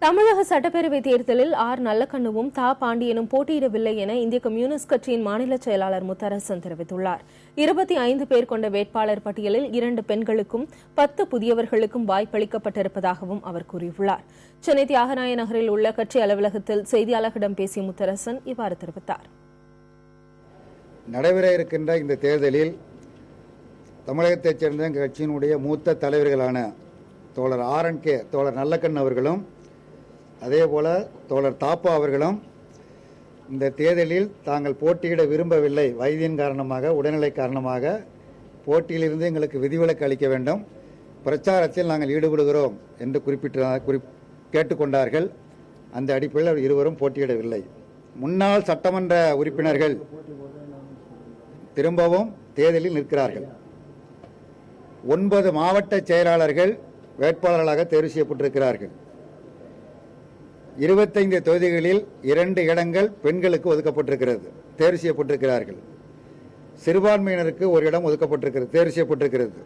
தமிழக சட்டப்பேரவை தேர்தலில் ஆர் நல்லக்கண்ணுவும் தா பாண்டியனும் போட்டியிடவில்லை என இந்திய கம்யூனிஸ்ட் கட்சியின் மாநில செயலாளர் முத்தரசன் தெரிவித்துள்ளார். 25 பேர் கொண்ட வேட்பாளர் பட்டியலில் 2 பெண்களுக்கும் 10 புதியவர்களுக்கும் வாய்ப்பளிக்கப்பட்டிருப்பதாகவும் அவர் கூறியுள்ளார். சென்னை தியாகராய நகரில் உள்ள கட்சி அலுவலகத்தில் செய்தியாளர்களிடம் பேசிய முத்தரசன் இவ்வாறு தெரிவித்தார். நடைபெற இருக்கின்ற இந்த தேர்தலில் தமிழகத்தைச் சேர்ந்த கட்சியினுடைய மூத்த தலைவர்களான தோழர் RNK தோழர் நல்லக்கண் அவர்களும் அதேபோல தோழர் தாப்பா அவர்களும் இந்த தேர்தலில் தாங்கள் போட்டியிட விரும்பவில்லை, வயதின் காரணமாக உடல்நிலை காரணமாக போட்டியிலிருந்து எங்களுக்கு விதிவிலக்கு அளிக்க வேண்டும், பிரச்சாரத்தில் நாங்கள் ஈடுபடுகிறோம் என்று கேட்டுக்கொண்டார்கள். அந்த அடிப்படையில் அவர் இருவரும் போட்டியிடவில்லை. முன்னாள் சட்டமன்ற உறுப்பினர்கள் திரும்பவும் தேர்தலில் நிற்கிறார்கள். 9 மாவட்ட செயலாளர்கள் வேட்பாளர்களாக தேர்வு செய்யப்பட்டிருக்கிறார்கள். 25 தொகுதிகளில் 2 இடங்கள் பெண்களுக்கு ஒதுக்கப்பட்டிருக்கிறது, தேர்வு செய்யப்பட்டிருக்கிறார்கள். சிறுபான்மையினருக்கு 1 இடம் ஒதுக்கப்பட்டிருக்கிறது, தேர்வு செய்யப்பட்டிருக்கிறது.